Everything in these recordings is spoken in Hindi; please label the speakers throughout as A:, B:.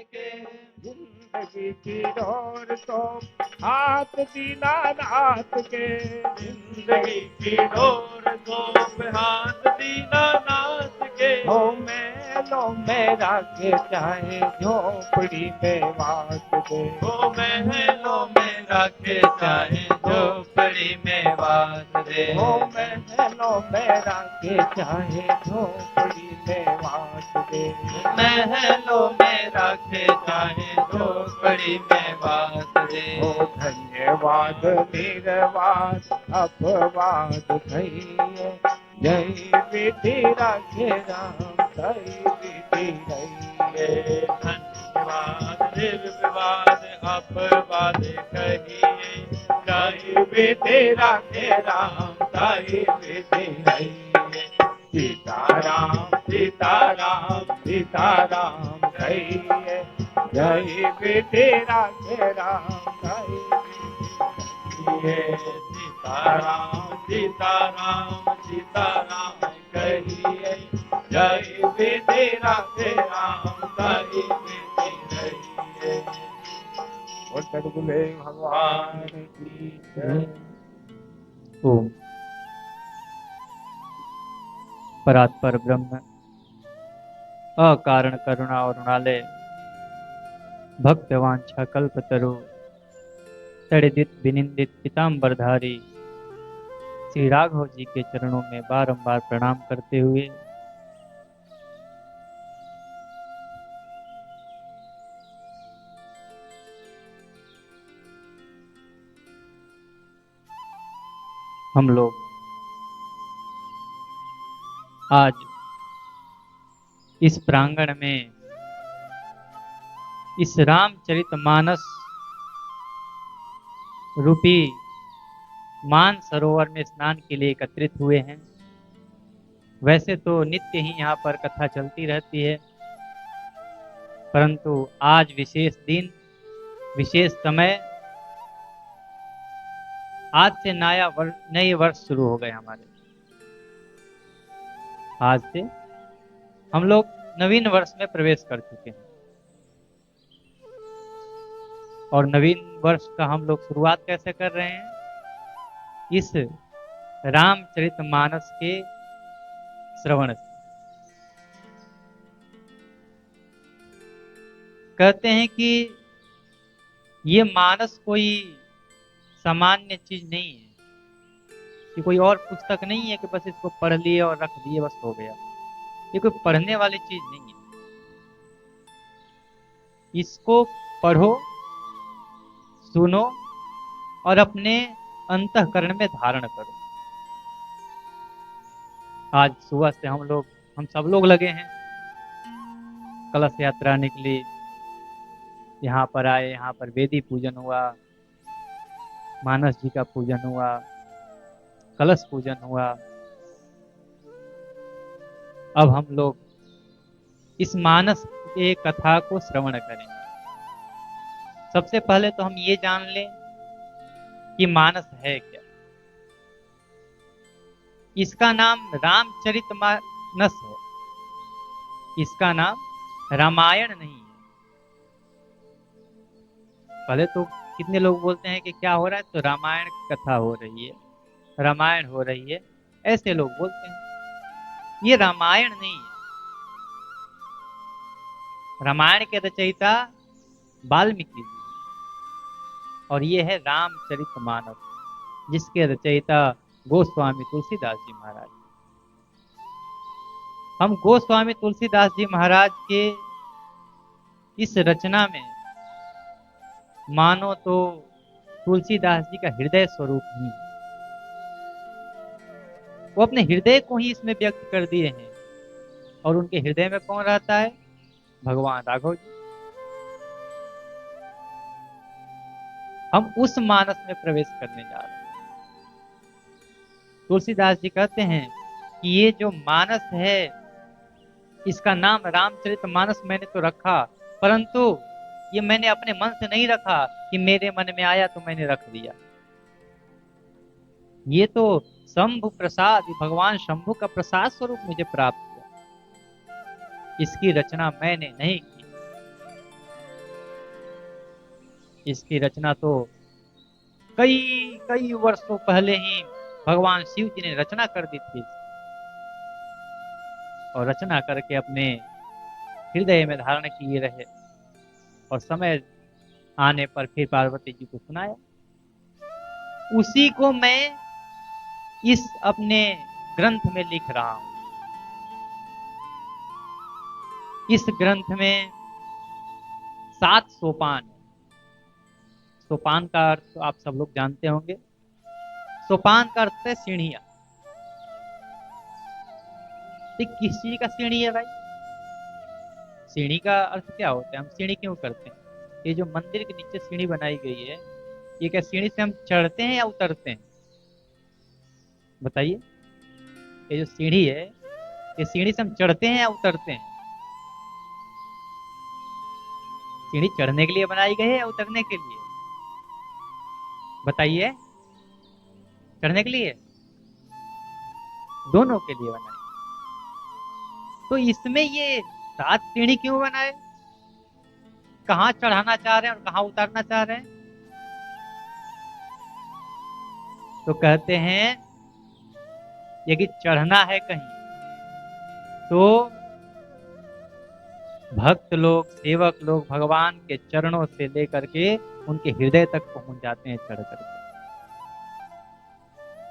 A: के।
B: जिंदगी की डोर तो हाथ दीनानाथ के।
A: जिंदगी की डोर तो हाथ दीनानाथ के।
B: हो महलों में राखे चाहे झोपड़ी में वास दे।
A: वो महलों में रखे चाहे झोपड़ी में वास दे।
B: हो महलों में राखे चाहे झोपड़ी में वास दे।
A: महलों में रखे चाहे झोपड़ी में वास दे।
B: हो धन्यवाद निर्वाद अपवाद कहिए। जय विधि राखे राम जय विधि रहिए।
A: धन्यवाद निर्विवाद अपवाद कहिए। जय विधि राखे राम जय विधि रहिए।
B: सीताराम सीताराम सीताराम कहिए। जय विधि राखे राम जय विधि रहिए।
A: सीताराम सीताराम सीताराम कहिए। जय विधि राखे राम जय विधि रहिए।
B: और सद्गुरु भगवान की जय।
C: ओम परात्पर ब्रह्म अकारण करुणा अरुणालय भक्तवांछा कल्पतरु तड़िदित विनिंदित पीताम्बरधारी श्री राघव जी के चरणों में बारंबार प्रणाम करते हुए हम लोग आज इस प्रांगण में इस रामचरितमानस रूपी मान सरोवर में स्नान के लिए एकत्रित हुए हैं। वैसे तो नित्य ही यहाँ पर कथा चलती रहती है, परंतु आज विशेष दिन विशेष समय, आज से नए वर्ष शुरू हो गए हमारे। आज से हम लोग नवीन वर्ष में प्रवेश कर चुके हैं और नवीन वर्ष का हम लोग शुरुआत कैसे कर रहे हैं? इस रामचरितमानस के श्रवण से। कहते हैं कि ये मानस कोई सामान्य चीज नहीं है, कि कोई और पुस्तक नहीं है कि बस इसको पढ़ लिए और रख दिए बस हो गया। ये कोई पढ़ने वाली चीज नहीं है। इसको पढ़ो, सुनो और अपने अंतःकरण में धारण करो। आज सुबह से हम सब लोग लगे हैं, कलश यात्रा निकली, यहाँ पर आए, यहाँ पर वेदी पूजन हुआ, मानस जी का पूजन हुआ, कलश पूजन हुआ। अब हम लोग इस मानस के कथा को श्रवण करेंगे। सबसे पहले तो हम ये जान लें कि मानस है क्या। इसका नाम रामचरितमानस है, इसका नाम रामायण नहीं है। पहले तो कितने लोग बोलते हैं कि क्या हो रहा है, तो रामायण की कथा हो रही है, रामायण हो रही है, ऐसे लोग बोलते हैं। ये रामायण नहीं है। रामायण के रचयिता वाल्मीकि जी और ये है रामचरितमानस, जिसके रचयिता गोस्वामी तुलसीदास जी महाराज। हम गोस्वामी तुलसीदास जी महाराज के इस रचना में मानो तो तुलसीदास जी का हृदय स्वरूप ही है। वो अपने हृदय को ही इसमें व्यक्त कर दिए हैं। और उनके हृदय में कौन रहता है? भगवान राघव जी। हम उस मानस में प्रवेश करने जा रहे हैं। तुलसीदास जी कहते हैं कि ये जो मानस है, इसका नाम रामचरितमानस मैंने तो रखा, परंतु ये मैंने अपने मन से नहीं रखा कि मेरे मन में आया तो मैंने रख दिया। ये तो शंभु प्रसाद, भगवान शंभु का प्रसाद स्वरूप मुझे प्राप्त हुआ। इसकी रचना मैंने नहीं की। इसकी रचना तो कई कई वर्षों पहले ही भगवान शिव जी ने रचना कर दी थी, और रचना करके अपने हृदय में धारण किए रहे, और समय आने पर फिर पार्वती जी को सुनाया। उसी को मैं इस अपने ग्रंथ में लिख रहा हूं। इस ग्रंथ में 7 सोपान है। सोपान का अर्थ तो आप सब लोग जानते होंगे। सोपान का अर्थ है सीढ़ियां। तो किस चीज का सीढ़ी है भाई? सीढ़ी का अर्थ क्या होता है? हम सीढ़ी क्यों करते हैं? ये जो मंदिर के नीचे सीढ़ी बनाई गई है, ये क्या सीढ़ी से हम चढ़ते हैं या उतरते हैं? बताइए। ये जो सीढ़ी है, ये सीढ़ी से हम चढ़ते हैं या उतरते हैं? सीढ़ी चढ़ने के लिए बनाई गई है या उतरने के लिए? बताइए। चढ़ने के लिए? दोनों के लिए बनाई। तो इसमें ये 7 सीढ़ी क्यों बनाए? कहाँ चढ़ाना चाह रहे हैं और कहाँ उतारना चाह रहे हैं? तो कहते हैं यदि चढ़ना है कहीं तो भक्त लोग, सेवक लोग भगवान के चरणों से लेकर के उनके हृदय तक पहुंच जाते हैं चढ़ करके।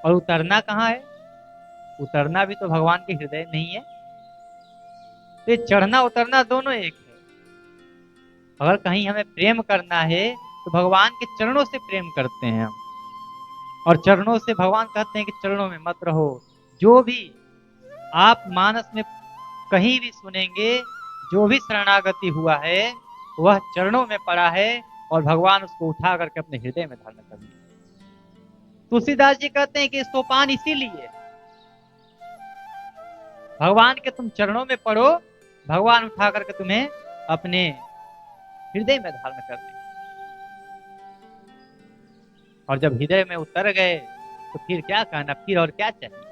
C: और उतरना कहाँ है? उतरना भी तो भगवान के हृदय नहीं है। तो ये चढ़ना उतरना दोनों एक है। अगर कहीं हमें प्रेम करना है तो भगवान के चरणों से प्रेम करते हैं हम, और चरणों से भगवान कहते हैं कि चरणों में मत रहो। जो भी आप मानस में कहीं भी सुनेंगे, जो भी शरणागति हुआ है वह चरणों में पड़ा है, और भगवान उसको उठा करके अपने हृदय में धारण कर लिया। तुलसीदास जी कहते हैं कि सोपान इसीलिए भगवान के तुम चरणों में पड़ो, भगवान उठा करके तुम्हें अपने हृदय में धारण कर लें। और जब हृदय में उतर गए तो फिर क्या कहना, फिर और क्या चाहिए?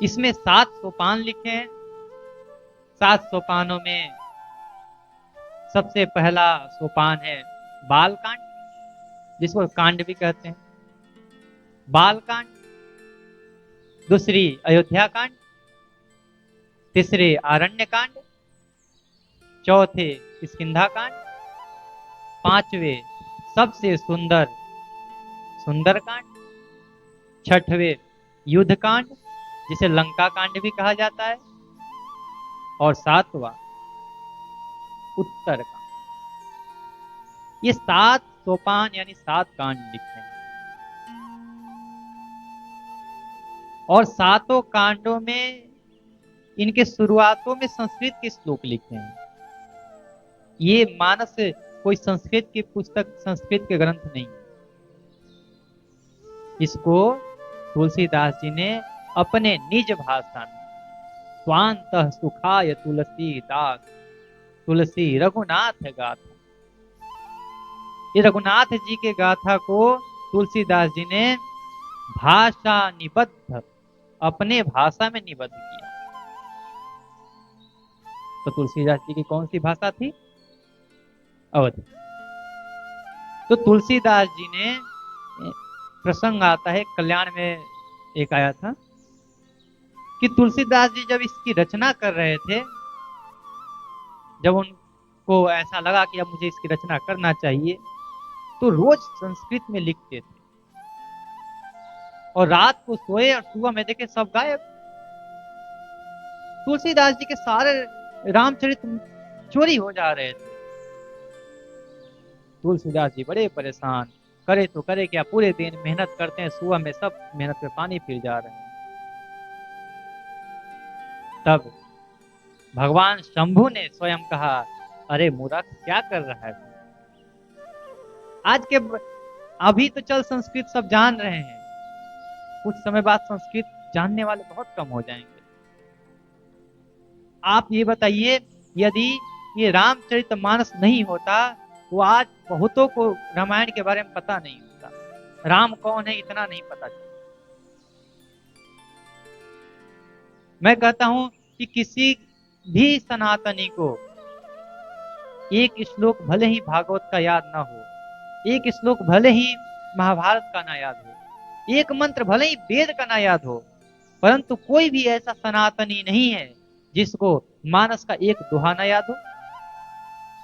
C: इसमें 7 सोपान लिखे हैं। 7 सोपानों में सबसे पहला सोपान है बाल कांड, जिसको कांड भी कहते हैं। बाल कांड। दूसरी अयोध्या कांड। तीसरे आरण्य कांड। चौथे किष्किंधा कांड। 5वें सबसे सुंदर सुंदर कांड। 6वें युद्ध कांड, जिसे लंका कांड भी कहा जाता है। और 7वां उत्तर कांड। ये 7 सोपान यानी 7 कांड लिखे हैं। और 7 कांडों में इनके शुरुआतों में संस्कृत के श्लोक लिखे हैं। ये मानस कोई संस्कृत की पुस्तक, संस्कृत के ग्रंथ नहीं। इसको तुलसीदास जी ने अपने निज भाषा में स्वांत सुखाय तुलसीदास तुलसी रघुनाथ गाथा, ये रघुनाथ जी के गाथा को तुलसीदास जी ने भाषा निबद्ध, अपने भाषा में निबद्ध किया। तो तुलसीदास जी की कौन सी भाषा थी? अवध। तो तुलसीदास जी ने, प्रसंग आता है कल्याण में एक आया था कि तुलसीदास जी जब इसकी रचना कर रहे थे, जब उनको ऐसा लगा कि अब मुझे इसकी रचना करना चाहिए, तो रोज संस्कृत में लिखते थे, और रात को सोए और सुबह में देखे सब गायब। तुलसीदास जी के सारे रामचरित चोरी हो जा रहे थे। तुलसीदास जी बड़े परेशान, करे तो करे क्या, पूरे दिन मेहनत करते हैं, सुबह में सब मेहनत पे पानी फिर जा रहे हैं। तब भगवान शंभु ने स्वयं कहा, अरे मूर्ख क्या कर रहा है? आज के अभी तो चल संस्कृत सब जान रहे हैं, कुछ समय बाद संस्कृत जानने वाले बहुत कम हो जाएंगे। आप ये बताइए, यदि ये रामचरितमानस नहीं होता तो आज बहुतों को रामायण के बारे में पता नहीं होता, राम कौन है इतना नहीं पता चलता। मैं कहता हूं कि किसी भी सनातनी को एक श्लोक भले ही भागवत का याद ना हो, एक श्लोक भले ही महाभारत का ना याद हो, एक मंत्र भले ही वेद का ना याद हो, परंतु कोई भी ऐसा सनातनी नहीं है जिसको मानस का एक दोहा ना याद हो,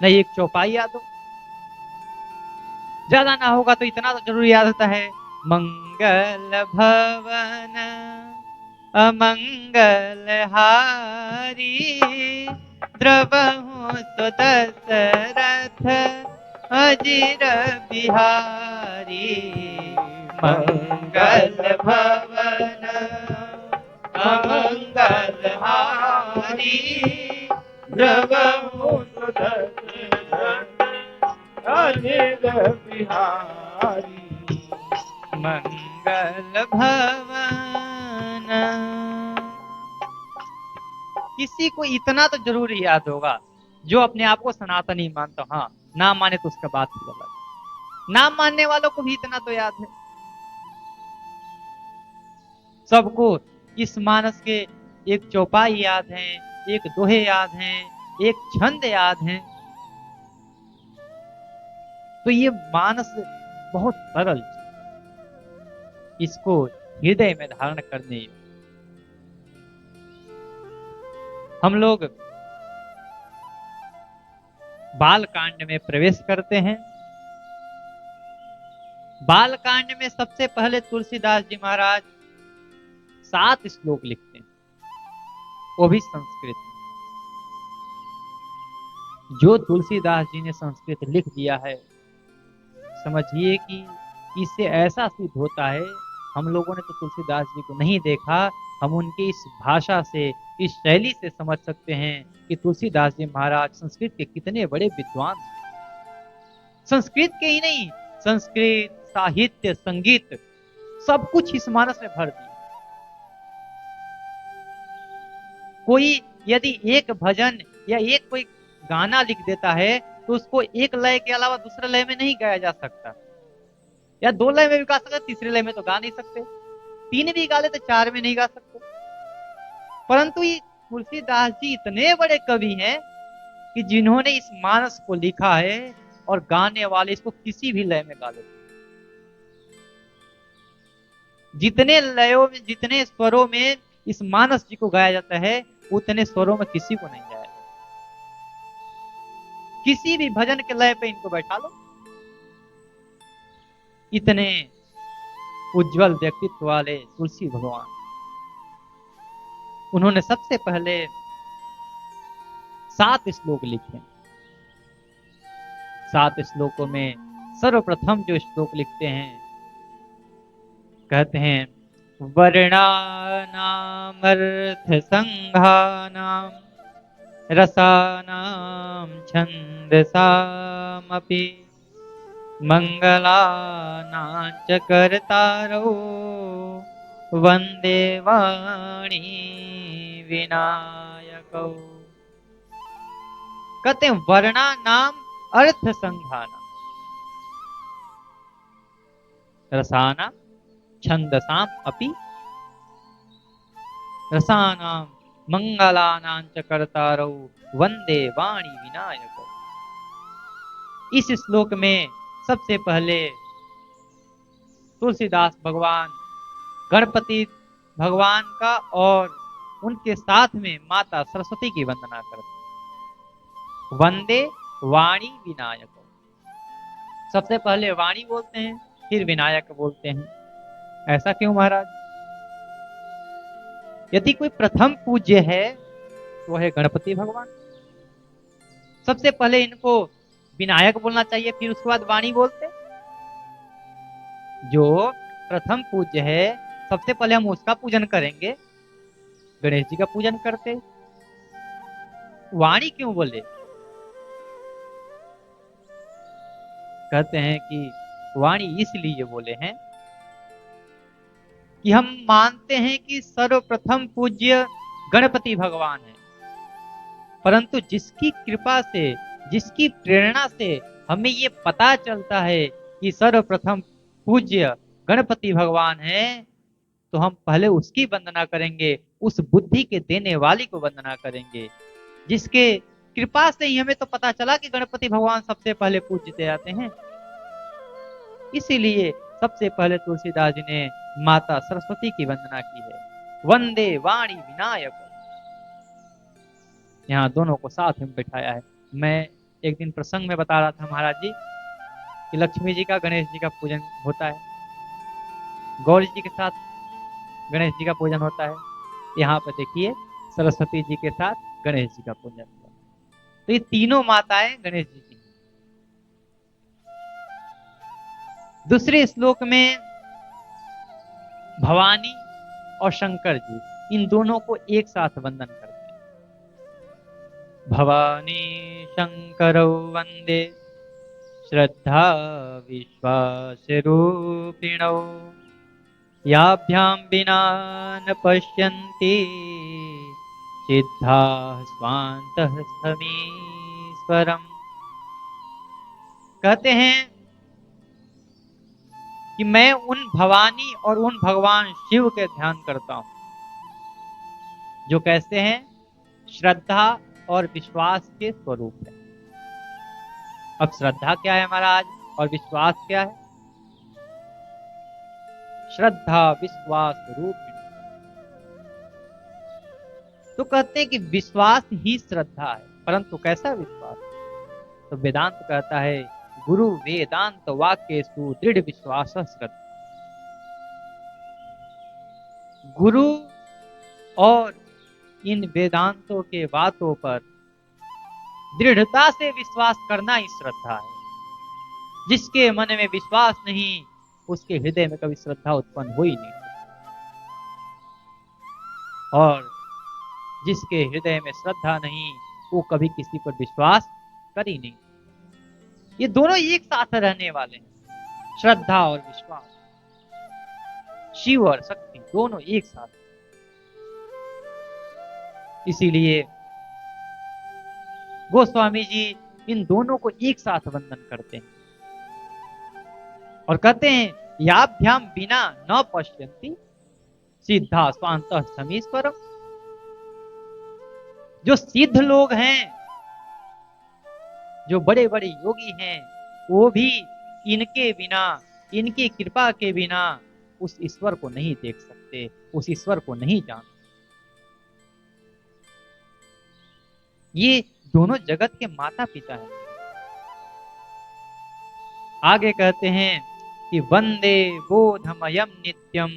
C: न एक चौपाई याद हो। ज्यादा ना होगा तो इतना तो जरूर याद होता है, मंगल भवन अमंगल हारी, द्रवहु सुदशरथ अजिर बिहारी। मंगल भवन अमंगल हारी,
B: द्रवहु सुदशरथ अजिर बिहारी।
C: मंगल भवन। किसी को इतना तो जरूर याद होगा जो अपने आप को सनातनी मानता, हाँ ना माने तो उसका बात ही अलग है। ना मानने वालों को भी इतना तो याद है। सबको इस मानस के एक चौपाई याद है, एक दोहे याद हैं, एक छंद याद है। तो ये मानस बहुत सरल, इसको हृदय में धारण करने हम लोग बाल कांड में प्रवेश करते हैं। बाल कांड में सबसे पहले तुलसीदास जी महाराज 7 श्लोक लिखते हैं, वो भी संस्कृत में। जो तुलसीदास जी ने संस्कृत लिख दिया है, समझिए कि इससे ऐसा सिद्ध होता है, हम लोगों ने तो तुलसीदास जी को नहीं देखा, हम उनकी इस भाषा से, इस शैली से समझ सकते हैं कि तुलसीदास जी महाराज संस्कृत के कितने बड़े विद्वान हैं। संस्कृत के ही नहीं, संस्कृत, साहित्य, संगीत, सब कुछ इस मानस में भर दिया। कोई यदि एक भजन या एक कोई गाना लिख देता है तो उसको एक लय के अलावा दूसरे लय में नहीं गाया जा सकता, या 2 लय में भी गा सकते, तीसरे लय में तो गा नहीं सकते, 3 भी गा ले तो 4 में नहीं गा सकते। परंतु ये तुलसीदास जी इतने बड़े कवि हैं कि जिन्होंने इस मानस को लिखा है और गाने वाले इसको किसी भी लय में गा लेते। जितने लयों में, जितने स्वरों में इस मानस जी को गाया जाता है, उतने स्वरों में किसी को नहीं गाया जाता। किसी भी भजन के लय पे इनको बैठा लो। इतने उज्जवल व्यक्तित्व वाले तुलसी भगवान, उन्होंने सबसे पहले 7 श्लोक लिखे। 7 श्लोकों में सर्वप्रथम जो श्लोक लिखते हैं, कहते हैं वर्णानाम अर्थ संघानाम रसानाम छंदसामपि मंगलानांच कर्तारो वंदे वाणी विनायको। कहते हैं वर्णा नाम अर्थ संघाना रसाना छंदसाम अपि रसानाम मंगलानांच कर्तारो वंदे वाणी विनायको। इस श्लोक में सबसे पहले तुलसीदास भगवान गणपति भगवान का और उनके साथ में माता सरस्वती की वंदना करते हैं। वंदे वाणी विनायक, सबसे पहले वाणी बोलते हैं, फिर विनायक बोलते हैं। ऐसा क्यों महाराज? यदि कोई प्रथम पूज्य है तो है गणपति भगवान। सबसे पहले इनको विनायक बोलना चाहिए, फिर उसके बाद वाणी बोलते। जो प्रथम पूज्य है, सबसे पहले हम उसका पूजन करेंगे, गणेश जी का पूजन करते। वाणी क्यों बोले? कहते हैं कि वाणी इसलिए बोले हैं कि हम मानते हैं कि सर्वप्रथम पूज्य गणपति भगवान है, परंतु जिसकी कृपा से, जिसकी प्रेरणा से हमें ये पता चलता है कि सर्वप्रथम पूज्य गणपति भगवान है, तो हम पहले उसकी वंदना करेंगे, उस बुद्धि के देने वाली को वंदना करेंगे, जिसके कृपा से ही हमें तो पता चला कि गणपति भगवान सबसे पहले पूजते जाते हैं। इसीलिए सबसे पहले तुलसीदास जी ने माता सरस्वती की वंदना की है। वंदे वाणी विनायक, यहाँ दोनों को साथ में बैठाया है। मैं एक दिन प्रसंग में बता रहा था महाराज जी कि लक्ष्मी जी का गणेश जी का पूजन होता है, गौरी जी के साथ गणेश जी का पूजन होता है। यहाँ पर देखिए सरस्वती जी के साथ गणेश जी का पूजन होता है। तो ये तीनों माताएं गणेश जी की। दूसरे श्लोक में भवानी और शंकर जी, इन दोनों को एक साथ वंदन करते हैं। भवानी शंकरौ वंदे श्रद्धा विश्वास रूपिणौ, याभ्यां विना न पश्यन्ति सिद्धा स्वान्तः समीश्वरम्। कहते हैं कि मैं उन भवानी और उन भगवान शिव के ध्यान करता हूं जो कैसे हैं, श्रद्धा और विश्वास के स्वरूप है। अब श्रद्धा क्या है महाराज और विश्वास क्या है? श्रद्धा विश्वास रूप। तो कहते हैं कि विश्वास ही श्रद्धा है, परंतु कैसा विश्वास? तो वेदांत कहता है गुरु वेदांत वाक्येषु दृढ़ विश्वास श्रद्धा। गुरु और इन वेदांतों के बातों पर दृढ़ता से विश्वास करना ही श्रद्धा है। जिसके मन में विश्वास नहीं, उसके हृदय में कभी श्रद्धा उत्पन्न हो ही नहीं। और जिसके हृदय में श्रद्धा नहीं, वो कभी किसी पर विश्वास कर ही नहीं। ये दोनों एक साथ रहने वाले हैं, श्रद्धा और विश्वास, शिव और शक्ति दोनों एक साथ। इसीलिए गोस्वामी जी इन दोनों को एक साथ वंदन करते हैं और कहते हैं याभ्याम बिना न पश्यन्ति सिद्धा स्वान्तः समीश्वरम्। जो सिद्ध लोग हैं, जो बड़े बड़े योगी हैं, वो भी इनके बिना, इनकी कृपा के बिना उस ईश्वर को नहीं देख सकते, उस ईश्वर को नहीं जान सकते। ये दोनों जगत के माता पिता हैं। आगे कहते हैं कि वंदे बोधमयम नित्यम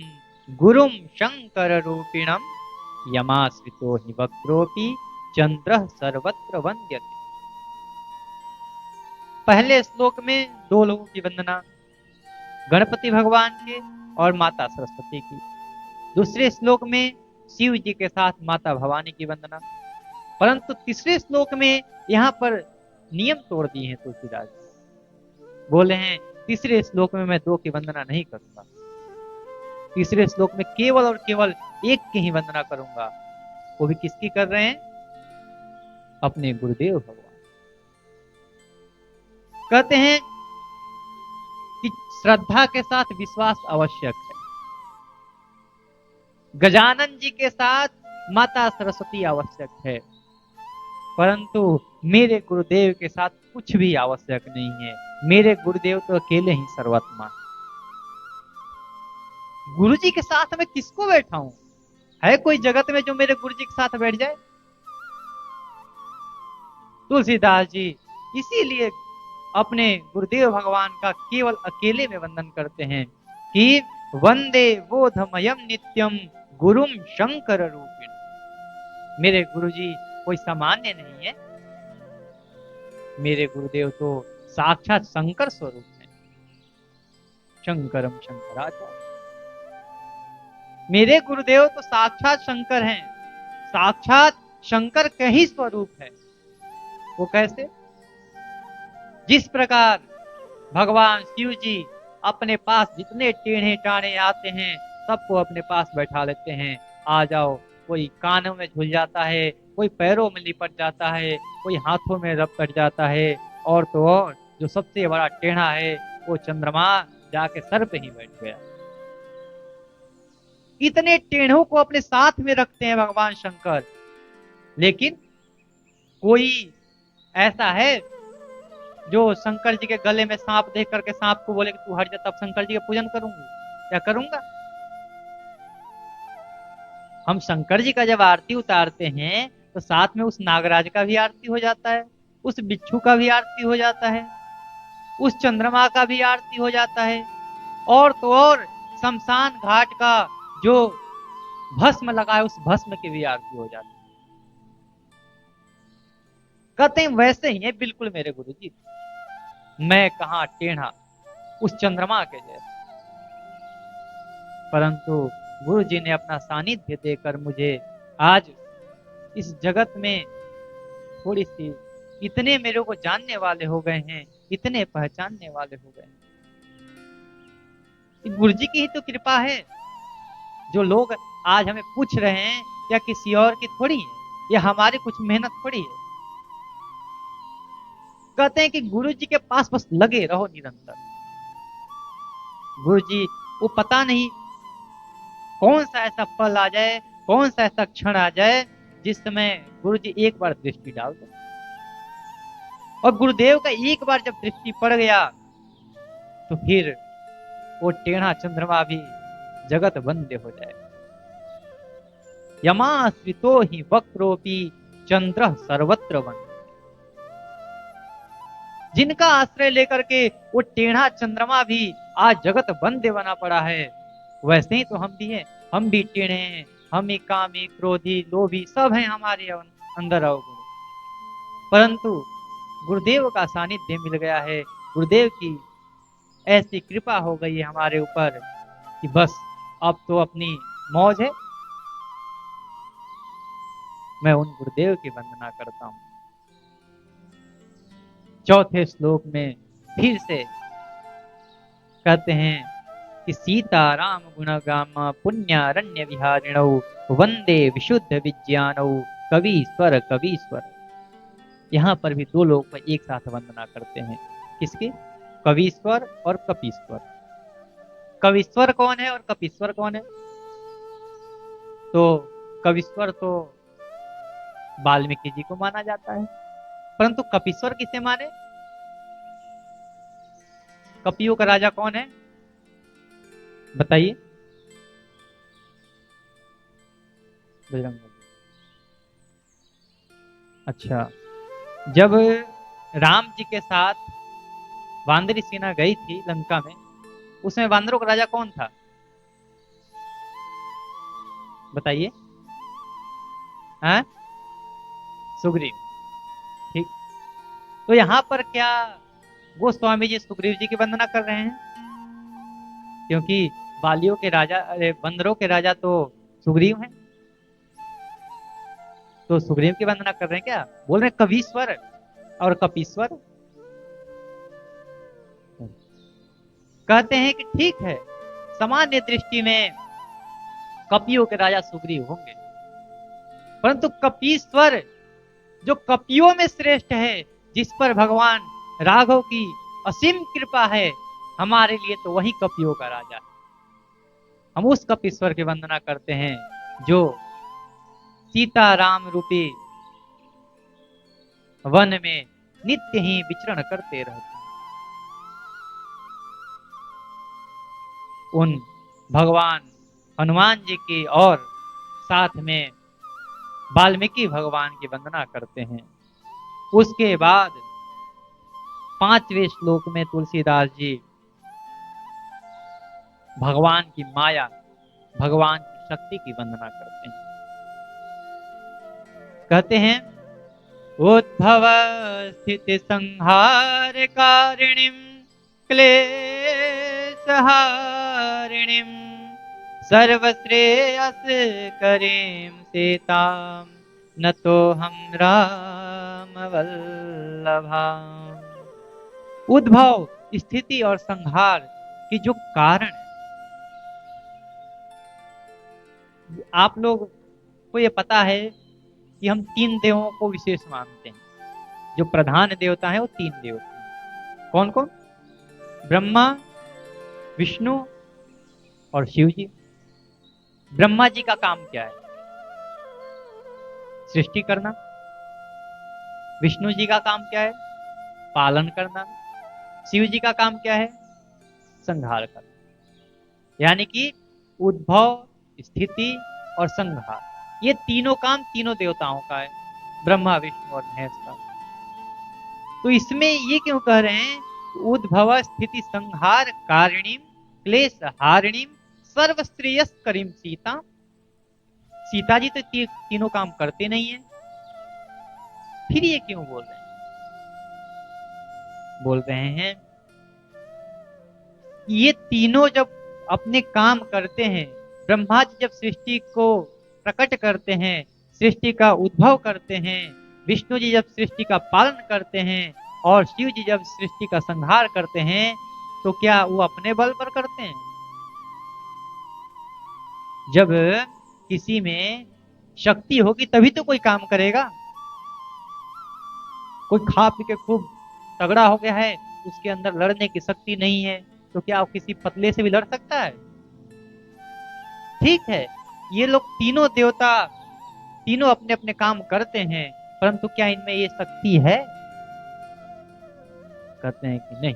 C: गुरुम शंकर रूपिणम, यमाश्रितो हि वक्रोपि चंद्रः सर्वत्र वन्द्यते। पहले श्लोक में दो लोगों की वंदना, गणपति भगवान के और माता सरस्वती की। दूसरे श्लोक में शिव जी के साथ माता भवानी की वंदना। परंतु तीसरे श्लोक में यहाँ पर नियम तोड़ दिए हैं तुलसीदास जी। बोले हैं तीसरे श्लोक में मैं दो की वंदना नहीं करूंगा, तीसरे श्लोक में केवल और केवल एक की ही वंदना करूंगा। वो भी किसकी कर रहे हैं? अपने गुरुदेव भगवान। कहते हैं कि श्रद्धा के साथ विश्वास आवश्यक है। गजानन जी के साथ माता सरस्वती आवश्यक है, परंतु मेरे गुरुदेव के साथ कुछ भी आवश्यक नहीं है। मेरे गुरुदेव तो अकेले ही सर्वोत्तम। गुरु जी के साथ मैं किसको बैठाऊं? है कोई जगत में जो मेरे गुरु जी के साथ बैठ जाए? तुलसीदास जी इसीलिए अपने गुरुदेव भगवान का केवल अकेले में वंदन करते हैं कि वंदे बोधमयम नित्यम गुरुम शंकर रूपिण। मेरे गुरुजी कोई सामान्य नहीं है, मेरे गुरुदेव तो साक्षात शंकर स्वरूप है। शंकरम शंकराचार्य, मेरे गुरुदेव तो साक्षात शंकर हैं, साक्षात शंकर के ही स्वरूप है। वो कैसे? जिस प्रकार भगवान शिव जी अपने पास जितने टेढ़े टाढ़े आते हैं सबको अपने पास बैठा लेते हैं। आ जाओ, कोई कानों में झुल जाता है, कोई पैरों में लिपट जाता है, कोई हाथों में रपट जाता है, और तो और जो सबसे बड़ा टेढ़ा है वो चंद्रमा जाके सर पे ही बैठ गया। इतने टेढ़ों को अपने साथ में रखते हैं भगवान शंकर, लेकिन कोई ऐसा है जो शंकर जी के गले में सांप देख करके सांप को बोले कि तू हट जा, तब शंकर जी का पूजन करूंगी? क्या करूंगा? हम शंकर जी का जब आरती उतारते हैं तो साथ में उस नागराज का भी आरती हो जाता है, उस बिच्छू का भी आरती हो जाता है, उस चंद्रमा का भी आरती हो जाता है, और तो और शमशान घाट का जो भस्म लगा है उस भस्म की भी आरती हो जाती है। कहते हैं वैसे ही है बिल्कुल मेरे गुरु जी, मैं कहाँ टेढ़ा उस चंद्रमा के जैसे, परंतु गुरु जी ने अपना सानिध्य देकर मुझे आज इस जगत में थोड़ी सी, इतने मेरे को जानने वाले हो गए हैं, इतने पहचानने वाले हो गए हैं। ये गुरु जी की ही तो कृपा है। जो लोग आज हमें पूछ रहे हैं या किसी और की थोड़ी है, या हमारी कुछ मेहनत थोड़ी है। कहते हैं कि गुरु जी के पास बस लगे रहो निरंतर। गुरु जी वो पता नहीं कौन सा ऐसा पल आ जाए, कौन सा ऐसा क्षण आ जाए जिस समय गुरु जी एक बार दृष्टि डाल दो, और गुरुदेव का एक बार जब दृष्टि पड़ गया तो फिर वो टेढ़ा चंद्रमा भी जगत बंद हो जाए। यमाश्रितो ही वक्रोपी चंद्र सर्वत्र बंद। जिनका आश्रय लेकर के वो टेढ़ा चंद्रमा भी आज जगत बंद बना पड़ा है, वैसे ही तो हम भी हैं। हम भी टेढ़े हैं, हम ही कामी क्रोधी लोभी सब हैं हमारे अंदर अवगुण, परंतु गुरुदेव का सानिध्य मिल गया है, गुरुदेव की ऐसी कृपा हो गई है हमारे ऊपर कि बस अब तो अपनी मौज है। मैं उन गुरुदेव की वंदना करता हूं। चौथे श्लोक में फिर से कहते हैं कि सीताराम गुणगामा पुण्यारण्य विहारिणौ वंदे विशुद्ध विज्ञानौ कवीश्वर कवीश्वर। यहाँ पर भी दो लोग एक साथ वंदना करते हैं। किसकी? कवीश्वर और कपीश्वर। कवीश्वर कौन है और कपीश्वर कौन है? तो कवीश्वर तो वाल्मीकि जी को माना जाता है, परंतु कपीश्वर किसे माने? कपियों का राजा कौन है बताइए? बजरंग बली। अच्छा, जब राम जी के साथ वानरी सेना गई थी लंका में, उसमें वानरों का राजा कौन था बताइए? हाँ, सुग्रीव। ठीक, तो यहाँ पर क्या गोस्वामी जी सुग्रीव जी की वंदना कर रहे हैं? क्योंकि बालियों के राजा, अरे बंदरों के राजा तो सुग्रीव हैं, तो सुग्रीव की वंदना कर रहे हैं क्या? बोल रहे हैं कवीश्वर और कपीश्वर। कहते हैं कि ठीक है, सामान्य दृष्टि में कपियों के राजा सुग्रीव होंगे, परंतु कपीश्वर जो कपियों में श्रेष्ठ है, जिस पर भगवान राघव की असीम कृपा है, हमारे लिए तो वही कपियों का राजा है। हम उस कपीश्वर की वंदना करते हैं जो सीता राम रूपी वन में नित्य ही विचरण करते रहते हैं। उन भगवान हनुमान जी की और साथ में वाल्मीकि भगवान की वंदना करते हैं। उसके बाद 5वें श्लोक में तुलसीदास जी भगवान की माया, भगवान की शक्ति की वंदना करते हैं। कहते हैं उद्भव स्थिति संहार कारिणीं क्लेशहारिणीं सर्वश्रेयस करीं सीतां नतो हम राम वल्लभाम। उद्भव, स्थिति और संहार की जो कारण, आप लोग को ये पता है कि हम 3 देवों को विशेष मानते हैं। जो प्रधान देवता है वो 3 देवता हैं। कौन कौन? ब्रह्मा, विष्णु और शिव जी। ब्रह्मा जी का काम क्या है? सृष्टि करना। विष्णु जी का काम क्या है? पालन करना। शिव जी का काम क्या है? संहार करना। यानी कि उद्भव, स्थिति और संहार, ये तीनों काम तीनों देवताओं का है, ब्रह्मा विष्णु और महेश का। तो इसमें ये क्यों कह रहे हैं? उद्भव स्थिति संहार कारिणीम क्लेश हारिणीम सर्वश्रेयस करीम सीता। सीता जी तो तीनों काम करते नहीं है, फिर ये क्यों बोल रहे हैं? बोल रहे हैं ये तीनों जब अपने काम करते हैं, ब्रह्मा जी जब सृष्टि को प्रकट करते हैं, सृष्टि का उद्भव करते हैं, विष्णु जी जब सृष्टि का पालन करते हैं और शिव जी जब सृष्टि का संहार करते हैं, तो क्या वो अपने बल पर करते हैं? जब किसी में शक्ति होगी तभी तो कोई काम करेगा। कोई खा पी के खूब तगड़ा हो गया है, उसके अंदर लड़ने की शक्ति नहीं है, तो क्या किसी पतले से भी लड़ सकता है? ठीक है, ये लोग तीनों देवता तीनों अपने अपने काम करते हैं, परंतु क्या इनमें ये शक्ति है? कहते हैं कि नहीं,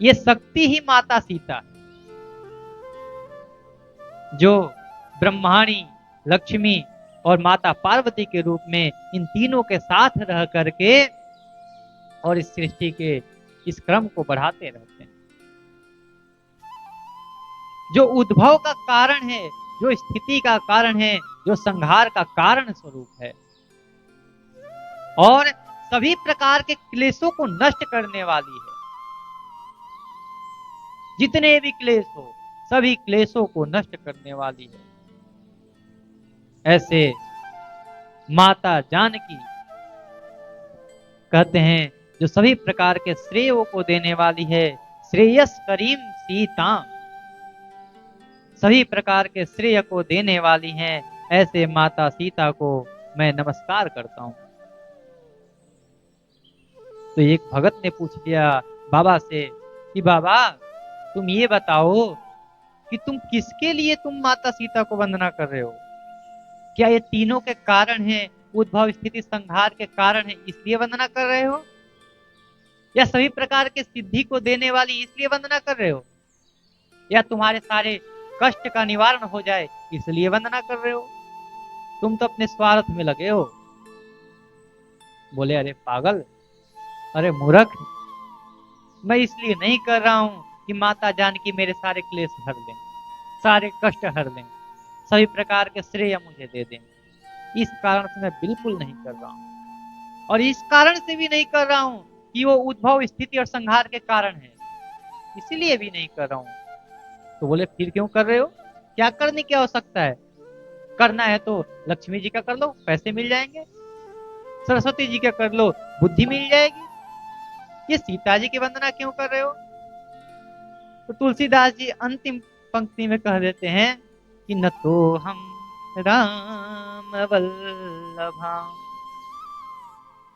C: ये शक्ति ही माता सीता, जो ब्रह्माणी, लक्ष्मी और माता पार्वती के रूप में इन तीनों के साथ रह करके और इस सृष्टि के इस क्रम को बढ़ाते रहते हैं। जो उद्भव का कारण है, जो स्थिति का कारण है, जो संहार का कारण स्वरूप है और सभी प्रकार के क्लेशों को नष्ट करने वाली है। जितने भी क्लेश हो, सभी क्लेशों को नष्ट करने वाली है। ऐसे माता जानकी कहते हैं जो सभी प्रकार के श्रेयों को देने वाली है, श्रेयस करीम सीता, सभी प्रकार के श्रेय को देने वाली हैं। ऐसे माता सीता को मैं नमस्कार करता हूं। तो एक भगत ने पूछ लिया बाबा से कि बाबा तुम ये बताओ कि तुम किसके लिए तुम माता सीता को वंदना कर रहे हो? क्या ये तीनों के कारण है, उद्भव स्थिति संहार के कारण है, इसलिए वंदना कर रहे हो, या सभी प्रकार के सिद्धि को देने वाली इसलिए वंदना कर रहे हो, या तुम्हारे सारे कष्ट का निवारण हो जाए इसलिए वंदना कर रहे हो? तुम तो अपने स्वार्थ में लगे हो। बोले अरे पागल, अरे मूर्ख, मैं इसलिए नहीं कर रहा हूं कि माता जानकी मेरे सारे क्लेश हर लें, सारे कष्ट हर लें, सभी प्रकार के श्रेय मुझे दे दें। इस कारण से मैं बिल्कुल नहीं कर रहा हूं, और इस कारण से भी नहीं कर रहा हूं कि वो उद्भव स्थिति और संहार के कारण है, इसीलिए भी नहीं कर रहा हूं। तो बोले फिर क्यों कर रहे हो? क्या करने की आवश्यकता है? करना है तो लक्ष्मी जी का कर लो, पैसे मिल जाएंगे, सरस्वती जी का कर लो, बुद्धि मिल जाएगी। ये सीता जी की वंदना क्यों कर रहे हो? तो तुलसीदास जी अंतिम पंक्ति में कह देते हैं कि न तो हम राम वल्लभा,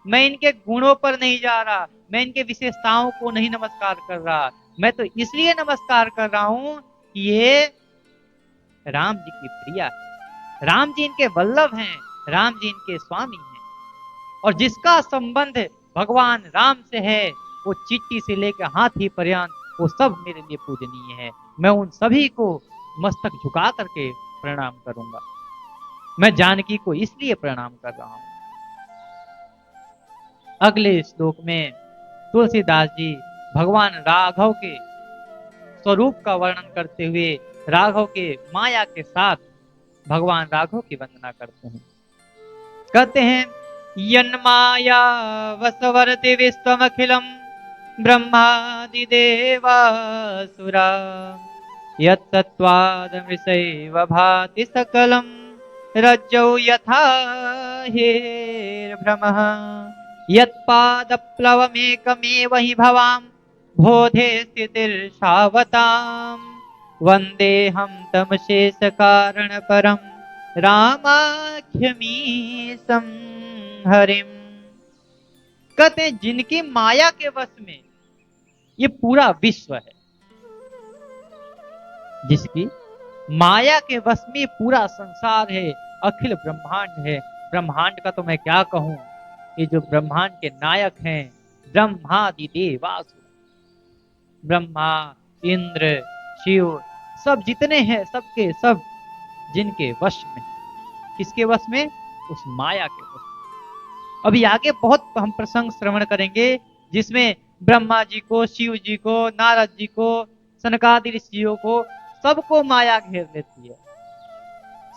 C: मैं इनके गुणों पर नहीं जा रहा, मैं इनके विशेषताओं को नहीं नमस्कार कर रहा, मैं तो इसलिए नमस्कार कर रहा हूं कि ये राम जी की प्रिया है, राम जी इनके वल्लभ हैं, राम जी इनके स्वामी हैं, और जिसका संबंध भगवान राम से है वो चिट्टी से लेकर हाथी पर्यंत वो सब मेरे लिए पूजनीय है। मैं उन सभी को मस्तक झुका करके प्रणाम करूंगा। मैं जानकी को इसलिए प्रणाम कर रहा हूं। अगले श्लोक में तुलसीदास जी भगवान राघव के स्वरूप का वर्णन करते हुए राघव के माया के साथ भगवान राघव की वंदना करते हैं। कहते हैं यन्माया वसवर्ति विश्वमखिलम् ब्रह्मादिदेवासुरा यत्तत्त्वादमृषैव भाति सकलं रज्जौ यथा हेर्भ्रमः यत्पादप्लवमेकमेव हि भवां बोधे स्थितिर्षावतां वन्देऽहं तमशेषकारणपरं रामाख्यमीशं हरिम। कहते हैं जिनकी माया के वश में ये पूरा विश्व है, जिसकी माया के वश में पूरा संसार है, अखिल ब्रह्मांड है। ब्रह्मांड का तो मैं क्या कहूं, ये जो ब्रह्मांड के नायक हैं, ब्रह्मादि देवासुर, ब्रह्मा, इंद्र, शिव, सब जितने हैं, सबके सब जिनके वश में, किसके वश में? उस माया के वश में। अभी आगे बहुत हम प्रसंग श्रवण करेंगे जिसमें ब्रह्मा जी को, शिव जी को, नारद जी को, सनकादि ऋषियों को, सबको माया घेर लेती है,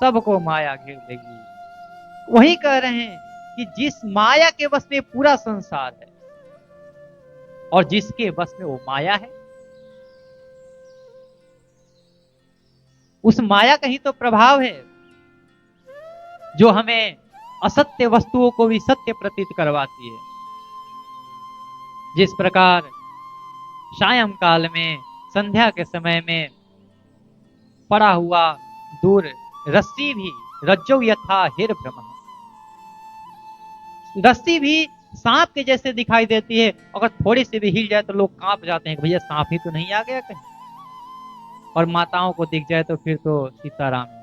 C: सबको माया घेर लेगी। वही कह रहे हैं कि जिस माया के वश में पूरा संसार है और जिसके वश में वो माया है, उस माया का ही तो प्रभाव है जो हमें असत्य वस्तुओं को भी सत्य प्रतीत करवाती है। जिस प्रकार सायं काल में, संध्या के समय में पड़ा हुआ दूर रस्सी भी रज्जो यथा हिर भ्रम, रस्सी भी सांप के जैसे दिखाई देती है, अगर थोड़ी सी भी हिल जाए तो लोग कांप जाते हैं कि भैया सांप ही तो नहीं आ गया कहीं, और माताओं को दिख जाए तो फिर तो सीताराम ही है।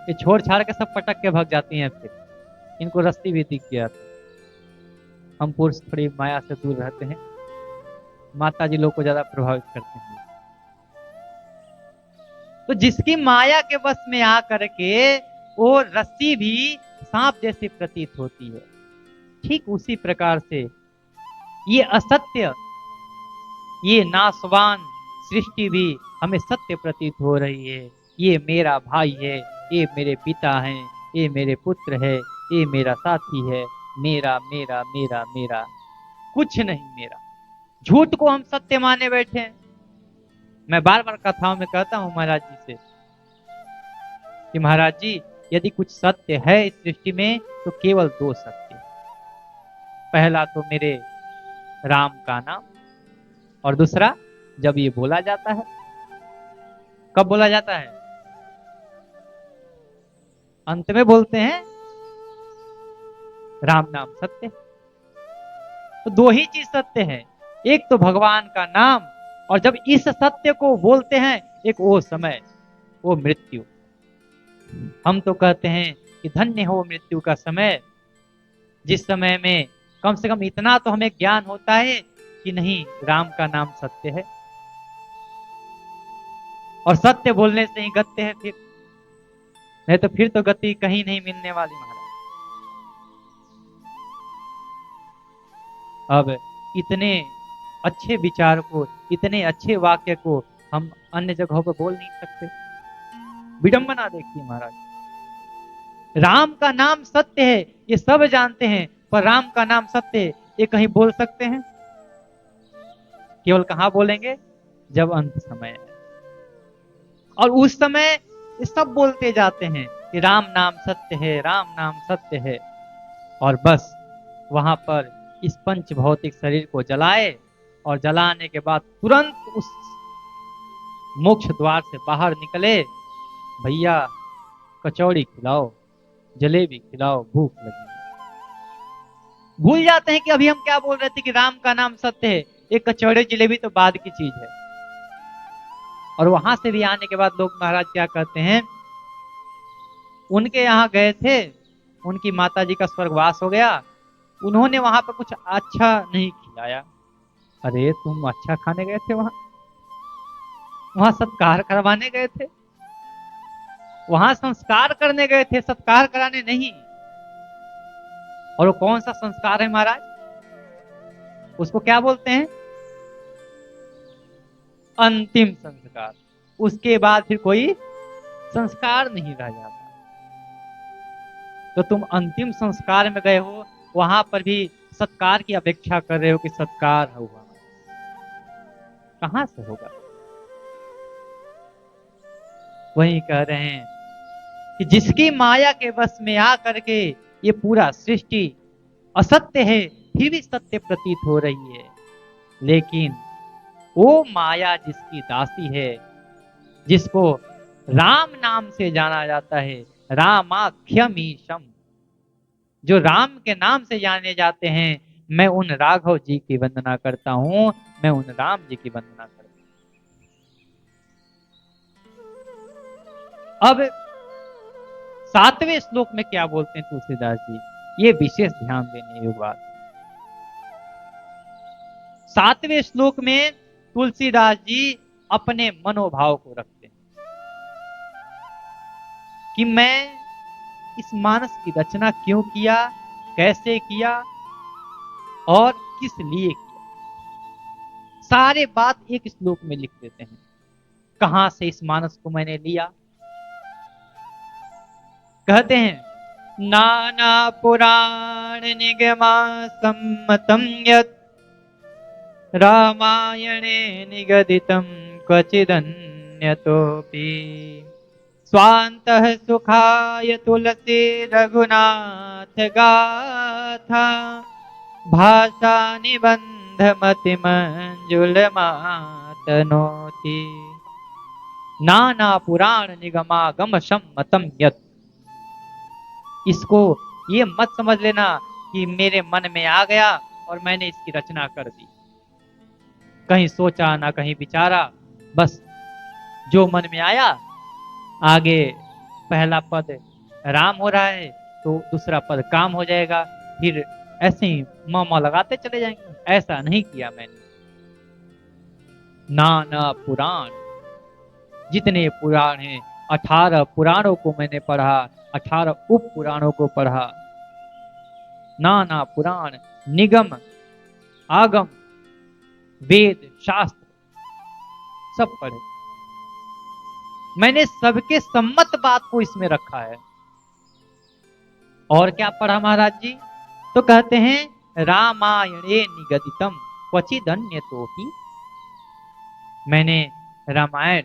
C: ये छोड़ छाड़ के सब पटक के भाग जाती हैं, फिर इनको रस्सी भी दिख गया। हम पुरुष थोड़ी माया से दूर रहते हैं, माता जी लोग को ज्यादा प्रभावित करते हैं। तो जिसकी माया के वश में आ करके वो रस्सी भी सांप जैसी प्रतीत होती है, ठीक उसी प्रकार से ये असत्य, ये नाशवान सृष्टि भी हमें सत्य प्रतीत हो रही है। ये मेरा भाई है, ये मेरे पिता हैं, ये मेरे पुत्र है, ये मेरा साथी है, मेरा मेरा मेरा मेरा, कुछ नहीं मेरा। झूठ को हम सत्य माने बैठे हैं। मैं बार बार कथाओं में कहता हूं महाराज जी से कि महाराज जी, यदि कुछ सत्य है इस सृष्टि में तो केवल दो सत्य। पहला तो मेरे राम का नाम, और दूसरा जब ये बोला जाता है। कब बोला जाता है? अंत में बोलते हैं राम नाम सत्य। तो दो ही चीज सत्य है, एक तो भगवान का नाम, और जब इस सत्य को बोलते हैं एक वो समय, वो मृत्यु। हम तो कहते हैं कि धन्य हो मृत्यु का समय, जिस समय में कम से कम इतना तो हमें ज्ञान होता है कि नहीं, राम का नाम सत्य है, और सत्य बोलने से ही गत्य है, फिर नहीं तो फिर तो गति कहीं नहीं मिलने वाली महाराज। अब इतने अच्छे विचार को, इतने अच्छे वाक्य को हम अन्य जगहों पर बोल नहीं सकते। विडंबना देखिए महाराज, राम का नाम सत्य है ये सब जानते हैं, पर राम का नाम सत्य है ये कहीं बोल सकते हैं? केवल कहां बोलेंगे? जब अंत समय है, और उस समय ये सब बोलते जाते हैं कि राम नाम सत्य है, राम नाम सत्य है, और बस वहां पर इस पंच भौतिक शरीर को जलाए, और जलाने के बाद तुरंत उस मोक्ष द्वार से बाहर निकले, भैया कचौड़ी खिलाओ, जलेबी खिलाओ, भूख लगी। भूल जाते हैं कि अभी हम क्या बोल रहे थे कि राम का नाम सत्य है। एक कचौड़ी जलेबी तो बाद की चीज है। और वहां से भी आने के बाद लोग महाराज क्या कहते हैं, उनके यहाँ गए थे, उनकी माता जी का स्वर्गवास हो गया, उन्होंने वहां पर कुछ अच्छा नहीं खिलाया। अरे तुम अच्छा खाने गए थे, वहां सत्कार करवाने गए थे, वहां संस्कार करने गए थे, सत्कार कराने नहीं। और वो कौन सा संस्कार है महाराज? उसको क्या बोलते हैं? अंतिम संस्कार। उसके बाद फिर कोई संस्कार नहीं रह जाता। तो तुम अंतिम संस्कार में गए हो, वहां पर भी सत्कार की अपेक्षा कर रहे हो कि सत्कार होगा, कहां से होगा? वही कह रहे हैं कि जिसकी माया के वश में आ करके ये पूरा सृष्टि असत्य है फिर भी सत्य प्रतीत हो रही है, लेकिन वो माया जिसकी दासी है, जिसको राम नाम से जाना जाता है, रामाख्यमीशम, जो राम के नाम से जाने जाते हैं, मैं उन राघव जी की वंदना करता हूं, मैं उन राम जी की वंदना करता हूं। अब 7वें श्लोक में क्या बोलते हैं तुलसीदास जी? ये विशेष ध्यान देने योग्य बात है। 7वें श्लोक में तुलसीदास जी अपने मनोभाव को रखते हैं कि मैं इस मानस की रचना क्यों किया, कैसे किया और किस लिए किया, सारे बात एक श्लोक में लिख देते हैं। कहां से इस मानस को मैंने लिया, कहते हैं नाना पुराण निगमा सम्मतम यत् रामायणे निगदितं क्वचिदन्यतोऽपि स्वान्तः सुखाय तुलसी रघुनाथ गाथा भाषा निबंध मति मंजुलमातनोति नाना पुराण निगमागम सम्मतम यत्। इसको ये मत समझ लेना कि मेरे मन में आ गया और मैंने इसकी रचना कर दी, कहीं सोचा ना कहीं विचारा, बस जो मन में आया। आगे पहला पद राम हो रहा है तो दूसरा पद काम हो जाएगा, फिर ऐसे ही मामा लगाते चले जाएंगे। ऐसा नहीं किया मैंने। नाना पुराण, जितने पुराण हैं 18 पुराणों को मैंने पढ़ा, 18 उप पुराणों को पढ़ा। नाना पुराण निगम आगम वेद शास्त्र सब पढ़े, मैंने सबके सम्मत बात को इसमें रखा है। और क्या पढ़ा महाराज जी? तो कहते हैं रामायणे निगदितम क्वचिदन्यतोऽपि। मैंने रामायण,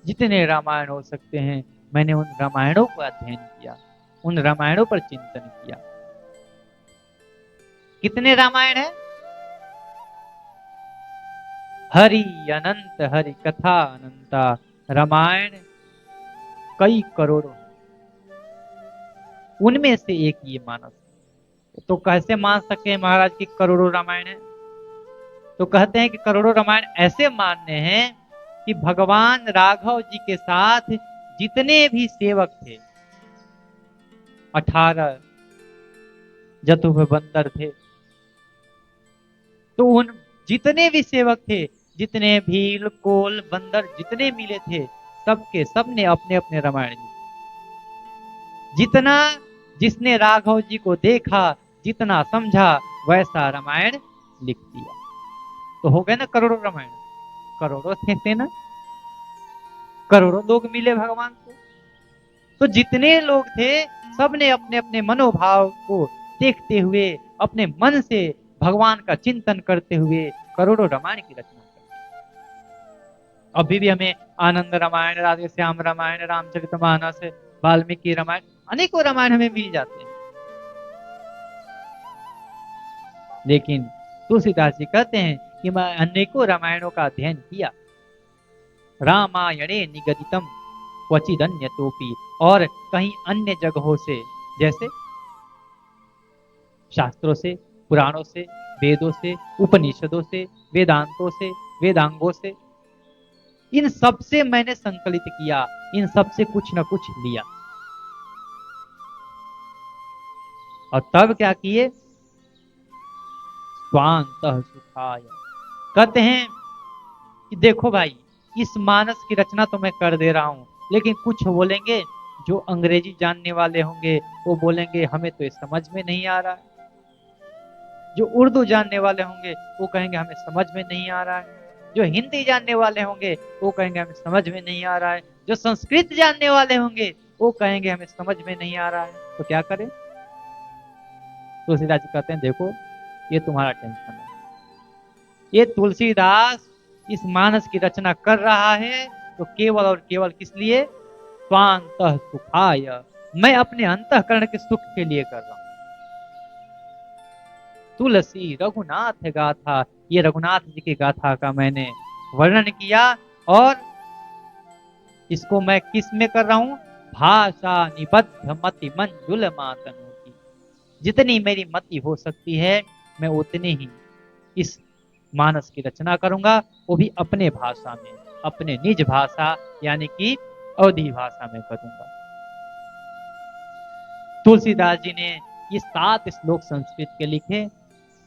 C: जितने रामायण हो सकते हैं, मैंने उन रामायणों को अध्ययन किया, उन रामायणों पर चिंतन किया। कितने रामायण है? हरि अनंत हरि कथा अनंता, रामायण कई करोड़ों, उनमें से एक ये मानस। तो कैसे मान सके महाराज की करोड़ों रामायण है? तो कहते हैं कि करोड़ों रामायण ऐसे मानने हैं कि भगवान राघव जी के साथ जितने भी सेवक थे, 18 जतुभ बंदर थे, तो उन जितने भी सेवक थे, जितने भील कोल बंदर जितने मिले थे, सबके सब ने अपने अपने रामायण लिखे। जितना जिसने राघव जी को देखा, जितना समझा, वैसा रामायण लिख दिया। तो हो गए ना करोड़ों रामायण। करोड़ों थे ना, करोड़ों लोग मिले भगवान को। तो जितने लोग थे, सबने अपने अपने मनोभाव को देखते हुए, अपने मन से भगवान का चिंतन करते हुए करोड़ों रामायण की रचना कर। अभी भी हमें आनंद रामायण, राधे श्याम रामायण, रामचरितमानस, वाल्मीकि रामायण, अनेकों रामायण हमें मिल जाते हैं। लेकिन तुलसीदास जी कहते हैं कि मैं अनेकों रामायणों का अध्ययन किया। रामायणे निगदितम क्वचिदन्यतोऽपि, और कहीं अन्य जगहों से, जैसे शास्त्रों से, पुराणों से, वेदों से, उपनिषदों से, वेदांतों से, वेदांगों से, इन सब से मैंने संकलित किया, इन सब से कुछ न कुछ लिया। और तब क्या किए? स्वांतः सुखाय। कहते हैं कि देखो भाई, इस मानस की रचना तो मैं कर दे रहा हूं, लेकिन कुछ बोलेंगे जो अंग्रेजी जानने वाले होंगे, वो बोलेंगे हमें तो ये समझ में नहीं आ रहा है। जो उर्दू जानने वाले होंगे वो कहेंगे हमें समझ में नहीं आ रहा है। जो हिंदी जानने वाले होंगे वो कहेंगे हमें समझ में नहीं आ रहा है। जो संस्कृत जानने वाले होंगे वो कहेंगे हमें समझ में नहीं आ रहा है। तो क्या करें? तुलसीदास जी कहते हैं देखो, ये तुम्हारा टेंशन है। ये तुलसीदास इस मानस की रचना कर रहा है तो केवल और केवल किस लिए? स्वांतः सुखाय, मैं अपने अंतःकरण के सुख के लिए कर रहा हूं। तुलसी रघुनाथ गाथा, ये रघुनाथ जी की गाथा का मैंने वर्णन किया, और इसको मैं किस में कर रहा हूं? भाषा निबद्ध मति मंजुल मातनोति। जितनी मेरी मति हो सकती है, मैं उतनी ही इस मानस की रचना करूंगा, वो भी अपने भाषा में, अपने निज भाषा यानी कि अवधी भाषा में करूंगा। तुलसीदास जी ने ये 7 श्लोक संस्कृत के लिखे,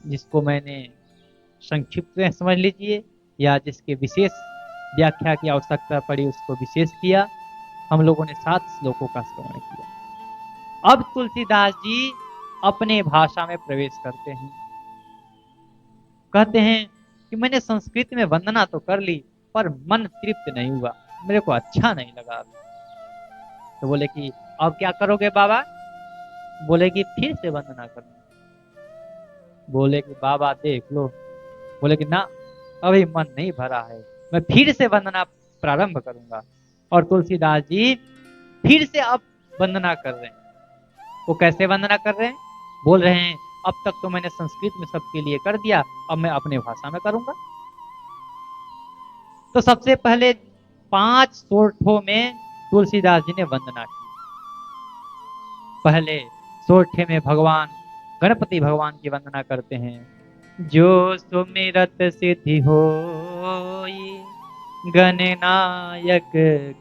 C: जिसको मैंने संक्षिप्त में समझ लीजिए, या जिसके विशेष व्याख्या की आवश्यकता पड़ी उसको विशेष किया। हम लोगों ने 7 श्लोकों का श्रवण किया। अब तुलसीदास जी अपने भाषा में प्रवेश करते हैं। कहते हैं कि मैंने संस्कृत में वंदना तो कर ली, पर मन तृप्त नहीं हुआ, मेरे को अच्छा नहीं लगा। तो बोले कि अब क्या करोगे बाबा? बोले कि फिर से वंदना करो। बोले कि बाबा देख लो। बोले कि ना, अभी मन नहीं भरा है, मैं फिर से वंदना प्रारंभ करूंगा। और तुलसीदास जी फिर से अब वंदना कर रहे हैं। वो कैसे वंदना कर रहे हैं? बोल रहे हैं अब तक तो मैंने संस्कृत में सबके लिए कर दिया, अब मैं अपने भाषा में करूंगा। तो सबसे पहले 5 सोरठों में तुलसीदास जी ने वंदना की। पहले सोरठे में भगवान गणपति भगवान की वंदना करते हैं। जो सुमिरत सिद्धि होई, गणनायक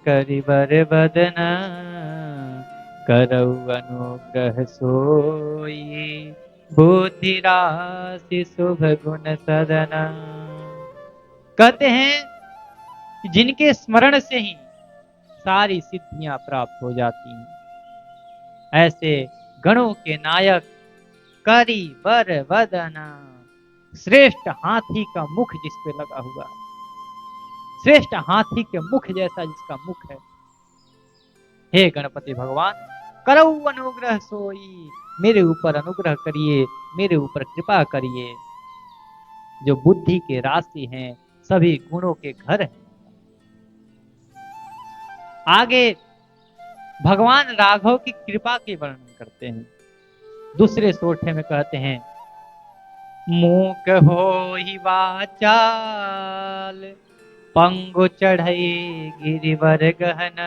C: करिवर बदन, करऊ अनुग्रह सोई, बुद्धि राशि शुभ गुण सदन। कहते हैं कि जिनके स्मरण से ही सारी सिद्धियां प्राप्त हो जाती हैं, ऐसे गणों के नायक करी वर वदना, श्रेष्ठ हाथी का मुख जिस पे लगा हुआ है, श्रेष्ठ हाथी के मुख जैसा जिसका मुख है, हे गणपति भगवान करऊ अनुग्रह सोई, मेरे ऊपर अनुग्रह करिए, मेरे ऊपर कृपा करिए। जो बुद्धि के राशि हैं, सभी गुणों के घर हैं। आगे भगवान राघव की कृपा के वर्णन करते हैं। दूसरे सोरठे में कहते हैं मूक होहि वाचाल, पंगु चढ़ई गिरिवर गहन,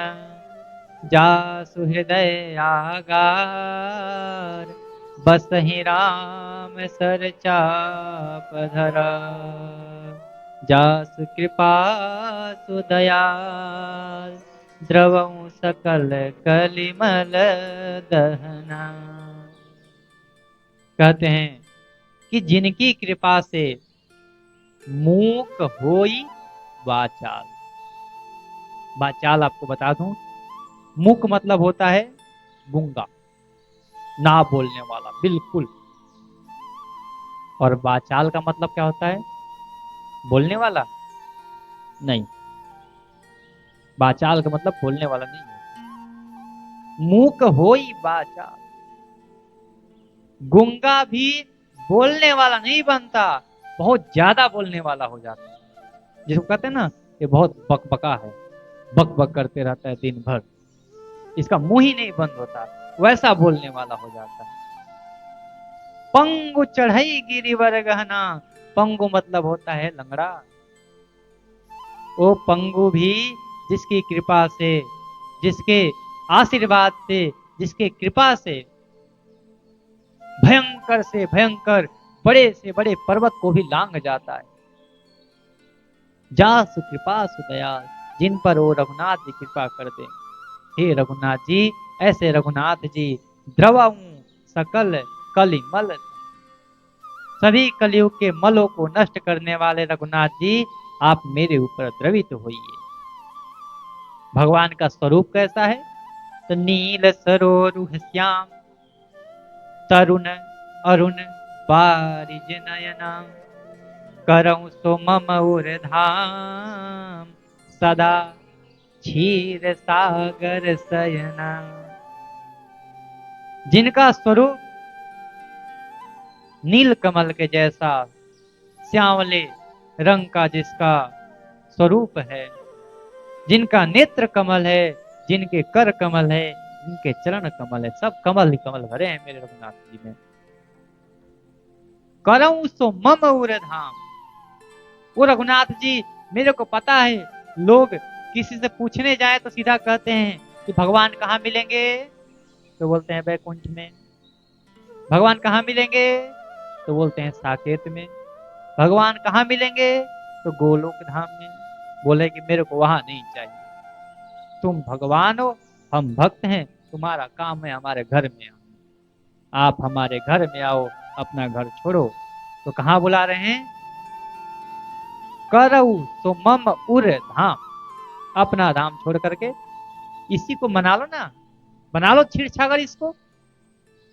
C: जासु हृदय आगार, बसहि राम सर चाप धरा, जासु कृपा सुदयाल, द्रवऊ सकल कलिमल दहना। कहते हैं कि जिनकी कृपा से मूक होई वाचाल। वाचाल आपको बता दूं, मूक मतलब होता है गूंगा, ना बोलने वाला बिल्कुल। और वाचाल का मतलब क्या होता है? बोलने वाला नहीं। वाचाल का मतलब बोलने वाला नहीं है। मूक होई वाचाल, गूंगा भी बोलने वाला नहीं बनता, बहुत ज्यादा बोलने वाला हो जाता है। जिसको कहते हैं ना, ये बहुत बकबका है, बक बक करते रहता है दिन भर, इसका मुंह ही नहीं बंद होता, वैसा बोलने वाला हो जाता है। पंगु चढ़ई गिरिवर गहना, पंगु मतलब होता है लंगड़ा। वो पंगु भी जिसकी कृपा से, जिसके आशीर्वाद से, जिसके कृपा से भयंकर से भयंकर, बड़े से बड़े पर्वत को भी लांग जाता है। जासु कृपा सुदयाल, जिन पर वो रघुनाथ जी कृपा कर दे। हे रघुनाथ जी, ऐसे रघुनाथ जी द्रवऊ सकल कलिमल, सभी कलियुग के मलों को नष्ट करने वाले रघुनाथ जी, आप मेरे ऊपर द्रवित होइए। भगवान का स्वरूप कैसा है? तो नील सरोरुह श्याम, तरुण अरुण बारिज नयना, करऊं सो मम उर धाम, सदा क्षीर सागर सयना। जिनका स्वरूप नील कमल के जैसा श्यामले रंग का जिसका स्वरूप है, जिनका नेत्र कमल है, जिनके कर कमल है, जिनके चरण कमल है, सब कमल ही कमल भरे हैं मेरे रघुनाथ जी में। करऊं सो मम उर धाम, वो रघुनाथ जी, मेरे को पता है लोग किसी से पूछने जाए तो सीधा कहते हैं कि भगवान कहाँ मिलेंगे, तो बोलते हैं वैकुंठ में। भगवान कहाँ मिलेंगे, तो बोलते हैं साकेत में। भगवान कहाँ मिलेंगे, तो गोलोक धाम में। बोले कि मेरे को वहां नहीं चाहिए, तुम भगवान हो, हम भक्त हैं, तुम्हारा काम है हमारे घर में आना। आप हमारे घर में आओ, अपना घर छोड़ो। तो कहाँ बुला रहे हैं? करऊ तो मम उर धाम, अपना धाम छोड़ करके इसी को मना लो ना, बना लो क्षीर सागर, इसको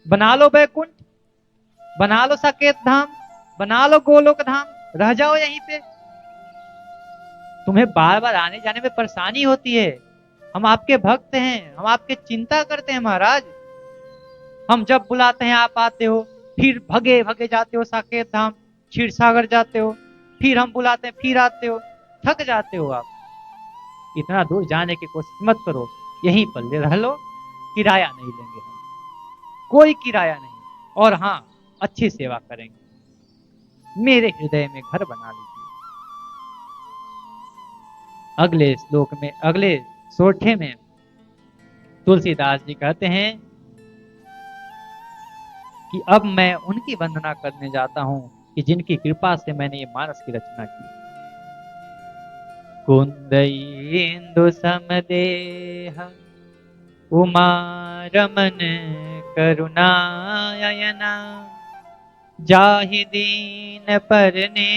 C: बना लो बैकुंठ, बना लो साकेत धाम, बना लो गोलोक धाम, रह जाओ यहीं पे। तुम्हें बार बार आने जाने में परेशानी होती है। हम आपके भक्त हैं, हम आपके चिंता करते हैं महाराज। हम जब बुलाते हैं आप आते हो, फिर भगे भगे जाते हो साकेत धाम, क्षीर सागर जाते हो, फिर हम बुलाते हैं फिर आते हो, थक जाते हो आप। इतना दूर जाने की कोशिश मत करो, यहीं पर रह लो, किराया नहीं लेंगे हम, कोई किराया नहीं, और हाँ अच्छी सेवा करेंगे। मेरे हृदय में घर बना लीजिए। अगले श्लोक में, अगले सोठे में तुलसीदास जी कहते हैं कि अब मैं उनकी वंदना करने जाता हूं कि जिनकी कृपा से मैंने ये मानस की रचना की। कुंद इंदु समदेह उमा रमन करुणायना, जाहि दीन परने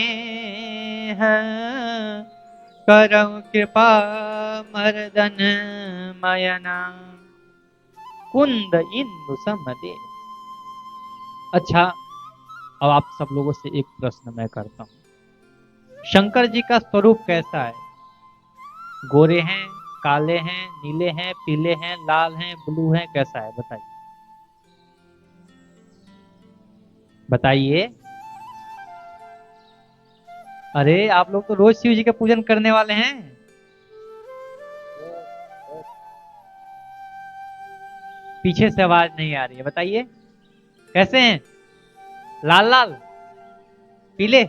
C: करौ कृपा मर्दन मयना। कुंद इंदु समदेह। अच्छा, अब आप सब लोगों से एक प्रश्न मैं करता हूं, शंकर जी का स्वरूप कैसा है? गोरे हैं, काले हैं, नीले हैं, पीले हैं, लाल हैं, ब्लू हैं, कैसा है बताइए? बताइए। अरे आप लोग तो रोज शिव जी का पूजन करने वाले हैं। पीछे से आवाज नहीं आ रही है, बताइए कैसे हैं? लाल लाल, पीले?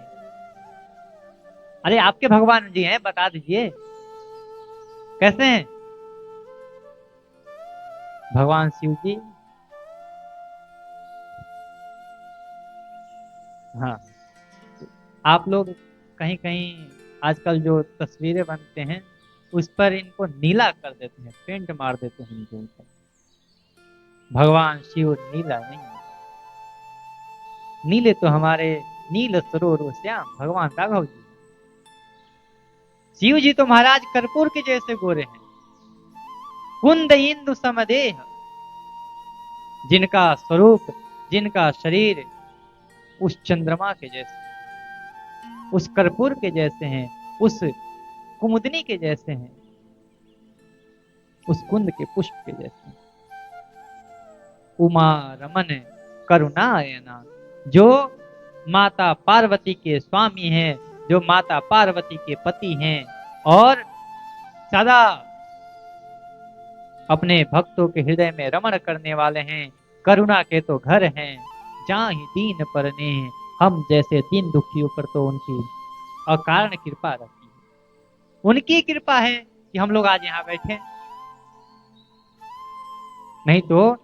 C: अरे आपके भगवान जी हैं, बता दीजिए कैसे हैं भगवान शिव जी? हाँ, आप लोग कहीं कहीं आजकल जो तस्वीरें बनते हैं उस पर इनको नीला कर देते हैं, पेंट मार देते हैं इनके ऊपर। भगवान शिव नीला नहीं है। नीले तो हमारे नील सरोवर श्याम भगवान राघव जी। शिव जी तो महाराज कर्पूर के जैसे गोरे हैं। कुंद इंदु समदेह, जिनका स्वरूप, जिनका शरीर उस चंद्रमा के जैसे, उस कर्पूर के जैसे हैं, उस कुमुदनी के जैसे हैं, उस कुंद के पुष्प के जैसे हैं। उमा रमन करुणायना, जो माता पार्वती के स्वामी हैं, जो माता पार्वती के पति हैं, और सदा अपने भक्तों के हृदय में रमण करने वाले हैं। करुणा के तो घर हैं, जाहि दीन परने, हम जैसे दीन दुखियों पर तो उनकी अकारण कृपा रहती है। उनकी कृपा है कि हम लोग आज यहाँ बैठे। नहीं तो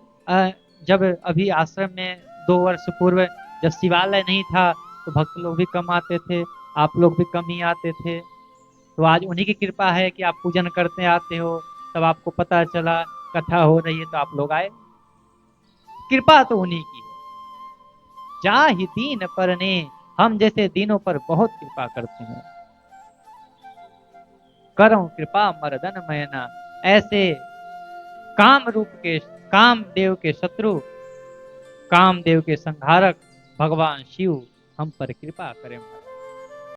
C: जब अभी आश्रम में 2 वर्ष पूर्व जब शिवालय नहीं था तो भक्त लोग भी कम आते थे, आप लोग भी कम ही आते थे। तो आज उन्हीं की कृपा है कि आप पूजन करते आते हो, तब आपको पता चला कथा हो रही है तो आप लोग आए। कृपा तो उन्हीं की है। जाहि दीन परने, हम जैसे दीनों पर बहुत कृपा करते हैं। करऊं कृपा मर्दन मयना, ऐसे काम रूप के, कामदेव के शत्रु, कामदेव के संहारक भगवान शिव हम पर कृपा करें।